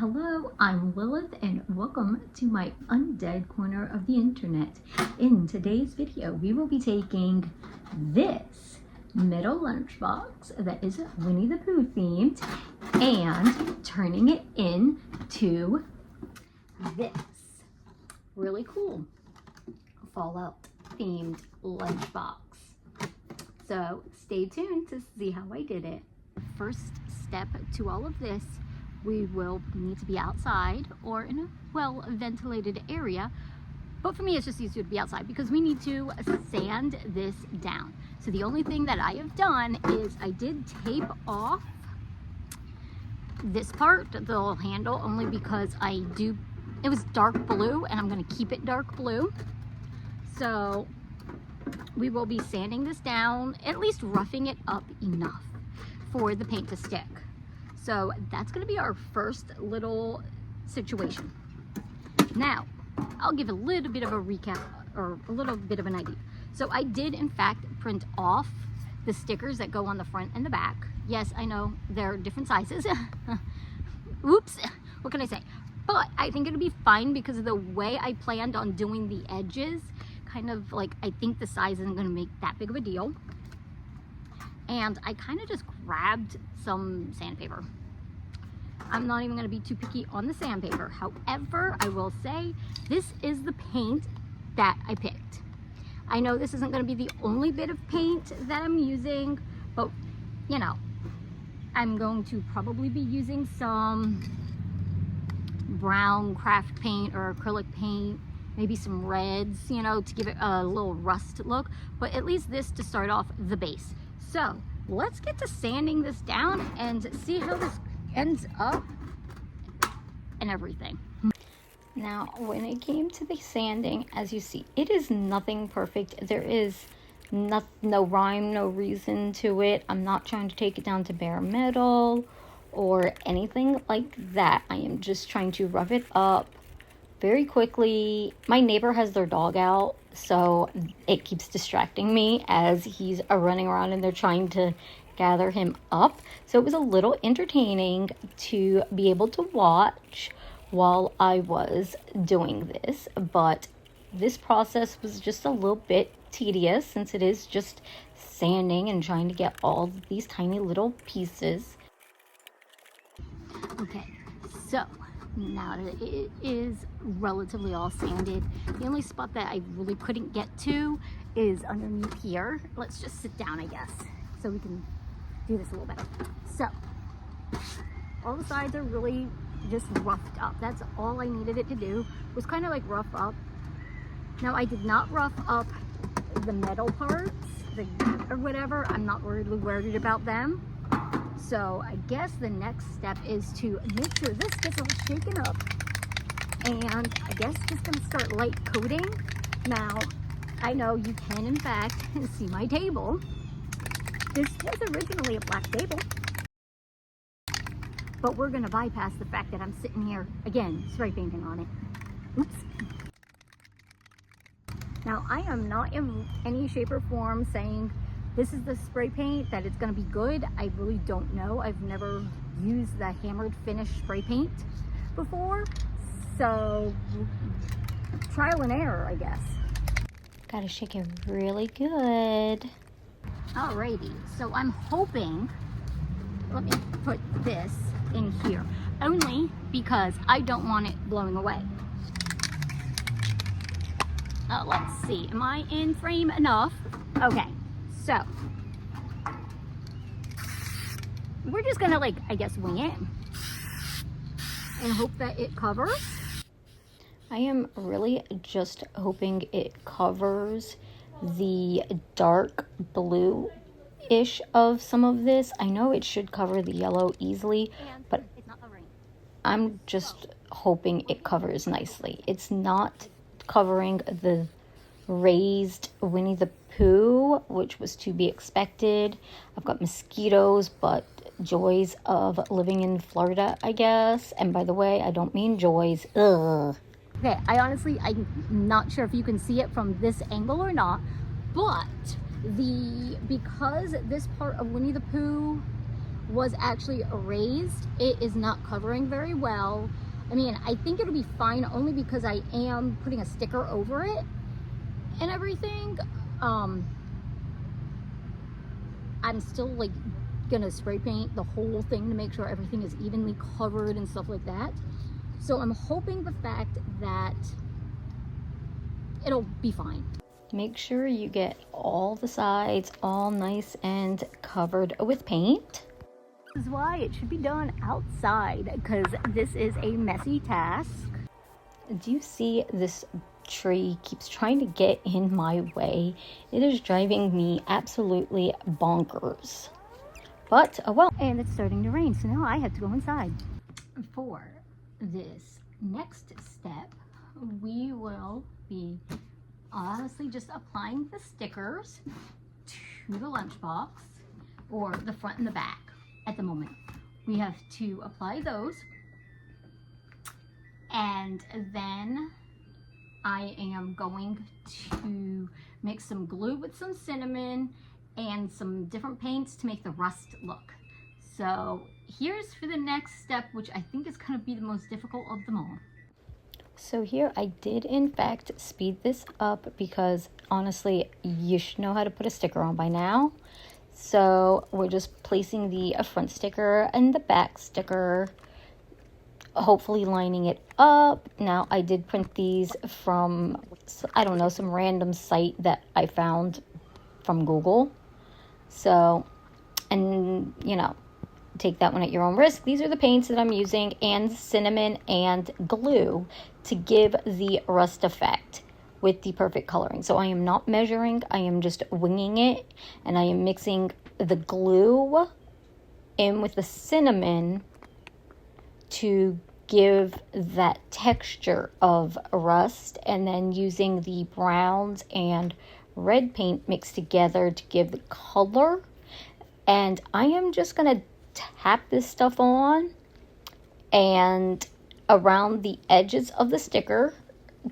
Hello, I'm Lilith and welcome to my undead corner of the internet. In today's video, we will be taking this metal lunchbox that is Winnie the Pooh themed and turning it into this really cool Fallout themed lunchbox. So stay tuned to see how I did it. First step to all of this, we will need to be outside or in a well-ventilated area. But for me, it's just easier to be outside because we need to sand this down. So the only thing that I have done is I did tape off this part, the little handle, only because it was dark blue and I'm gonna keep it dark blue. So we will be sanding this down, at least roughing it up enough for the paint to stick. So that's going to be our first little situation. Now, I'll give a little bit of a recap or a little bit of an idea. So I did in fact print off the stickers that go on the front and the back. Yes, I know they're different sizes. Oops, what can I say? But I think it'll be fine because of the way I planned on doing the edges. Kind of like, I think the size isn't going to make that big of a deal. And I kind of just grabbed some sandpaper. I'm not even going to be too picky on the sandpaper. However, I will say this is the paint that I picked. I know this isn't going to be the only bit of paint that I'm using, but you know, I'm going to probably be using some brown craft paint or acrylic paint, maybe some reds, you know, to give it a little rust look, but at least this to start off the base. So let's get to sanding this down and see how this ends up and everything. Now, when it came to the sanding, as you see, it is nothing perfect. There is no rhyme, no reason to it. I'm not trying to take it down to bare metal or anything like that. I am just trying to rough it up very quickly. My neighbor has their dog out, so it keeps distracting me as he's running around and they're trying to gather him up. So it was a little entertaining to be able to watch while I was doing this, but this process was just a little bit tedious since it is just sanding and trying to get all these tiny little pieces. Okay, so now that it is relatively all sanded, the only spot that I really couldn't get to is underneath here. Let's just sit down, I guess, so we can do this a little better. So all the sides are really just roughed up. That's all I needed it to do, was kind of like rough up. Now I did not rough up the metal parts or whatever. I'm not really worried about them. So I guess the next step is to make sure this gets all shaken up, and I guess just gonna start light coating. Now, I know you can in fact see my table. This was originally a black table, but we're gonna bypass the fact that I'm sitting here, again, spray painting on it. Oops. Now, I am not in any shape or form saying this is the spray paint that it's going to be good. I really don't know. I've never used the hammered finish spray paint before, so trial and error, I guess. Gotta shake it really good. Alrighty, so I'm hoping, let me put this in here, only because I don't want it blowing away. Let's see, am I in frame enough? Okay. So, we're just gonna, like, I guess, wing it and hope that it covers. I am really just hoping it covers the dark blue-ish of some of this. I know it should cover the yellow easily, but it's not covering. I'm just hoping it covers nicely. It's not covering the raised Winnie the Pooh, which was to be expected. I've got mosquitoes, but joys of living in Florida, I guess. And by the way, I don't mean joys. Ugh. Okay, I'm not sure if you can see it from this angle or not, but because this part of Winnie the Pooh was actually erased. It is not covering very well. I mean, I think it'll be fine only because I am putting a sticker over it and everything. I'm still like gonna spray paint the whole thing to make sure everything is evenly covered and stuff like that. So I'm hoping the fact that it'll be fine. Make sure you get all the sides all nice and covered with paint. This is why it should be done outside, because this is a messy task. Do you see this tree keeps trying to get in my way? It is driving me absolutely bonkers. But, oh well. And it's starting to rain, so now I have to go inside. For this next step, we will be honestly just applying the stickers to the lunchbox, or the front and the back. At the moment, we have to apply those, and then I am going to mix some glue with some cinnamon and some different paints to make the rust look. So here's for the next step, which I think is going to be the most difficult of them all. So here I did in fact speed this up because honestly you should know how to put a sticker on by now. So we're just placing the front sticker and the back sticker, hopefully lining it up. Now I did print these from, I don't know, some random site that I found from Google. So, and you know, take that one at your own risk. These are the paints that I'm using, and cinnamon and glue to give the rust effect with the perfect coloring. So I am not measuring, I am just winging it, and I am mixing the glue in with the cinnamon to give that texture of rust, and then using the browns and red paint mixed together to give the color. And I am just gonna tap this stuff on and around the edges of the sticker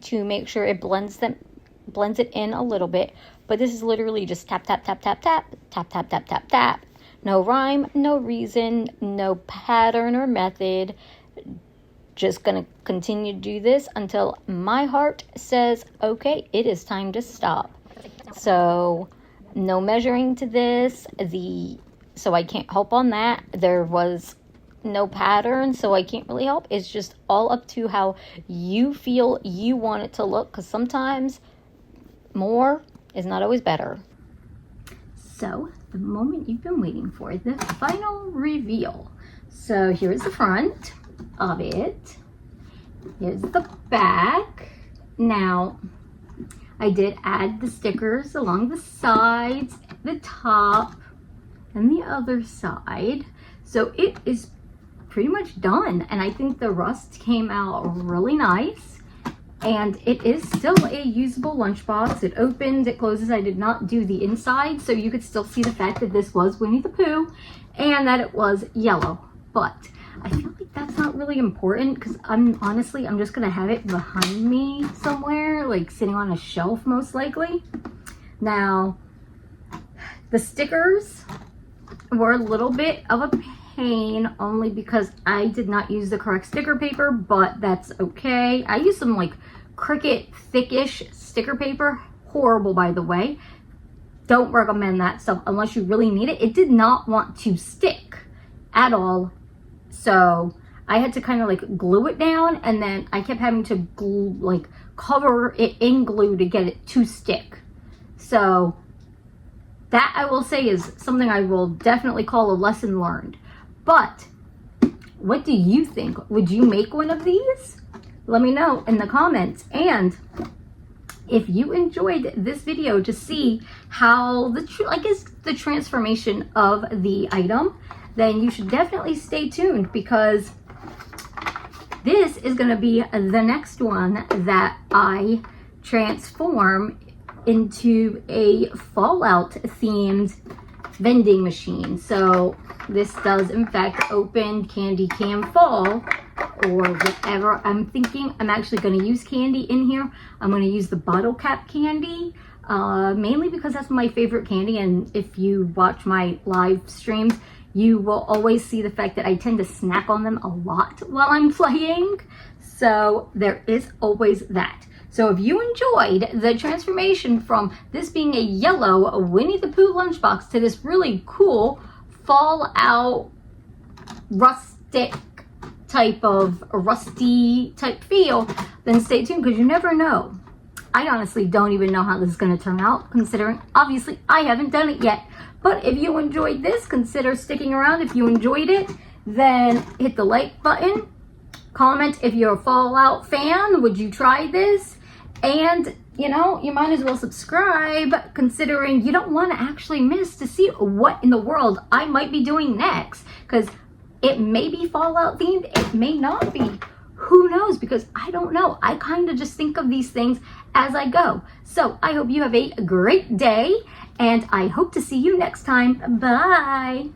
to make sure it blends it in a little bit. But this is literally just tap, tap, tap, tap, tap, tap, tap, tap, tap, tap. No rhyme, no reason, no pattern or method. Just gonna continue to do this until my heart says, okay, it is time to stop. So no measuring to this, so I can't help on that. There was no pattern, so I can't really help. It's just all up to how you feel you want it to look, because sometimes more is not always better. So the moment you've been waiting for, the final reveal. So here's the front of it. Here's the back. Now I did add the stickers along the sides, the top, and the other side. So it is pretty much done, and I think the rust came out really nice, and it is still a usable lunchbox. It opens, it closes. I did not do the inside, so you could still see the fact that this was Winnie the Pooh and that it was yellow. But I feel like that's not really important, because I'm just gonna have it behind me somewhere, like sitting on a shelf most likely. Now the stickers were a little bit of a pain, only because I did not use the correct sticker paper, but that's okay. I used some like Cricut thickish sticker paper. Horrible, by the way. Don't recommend that stuff unless you really need it. It did not want to stick at all, so I had to kind of like glue it down, and then I kept having to glue, like cover it in glue to get it to stick. So that, I will say, is something I will definitely call a lesson learned. But what do you think? Would you make one of these? Let me know in the comments. And if you enjoyed this video to see how the transformation of the item, then you should definitely stay tuned, because this is going to be the next one that I transform into a Fallout themed vending machine. So this does in fact open candy can fall, or whatever. I'm thinking I'm actually going to use candy in here. I'm going to use the bottle cap candy, mainly because that's my favorite candy, and if you watch my live streams, You will always see the fact that I tend to snack on them a lot while I'm playing. So there is always that. So if you enjoyed the transformation from this being a yellow Winnie the Pooh lunchbox to this really cool Fallout rustic type of rusty type feel, then stay tuned because you never know. I honestly don't even know how this is going to turn out, considering obviously I haven't done it yet. But if you enjoyed this, consider sticking around. If you enjoyed it, then hit the like button. Comment if you're a Fallout fan. Would you try this? And, you know, you might as well subscribe, considering you don't want to actually miss to see what in the world I might be doing next. Because it may be Fallout themed, it may not be. Who knows? Because I don't know. I kind of just think of these things as I go. So I hope you have a great day, and I hope to see you next time. Bye.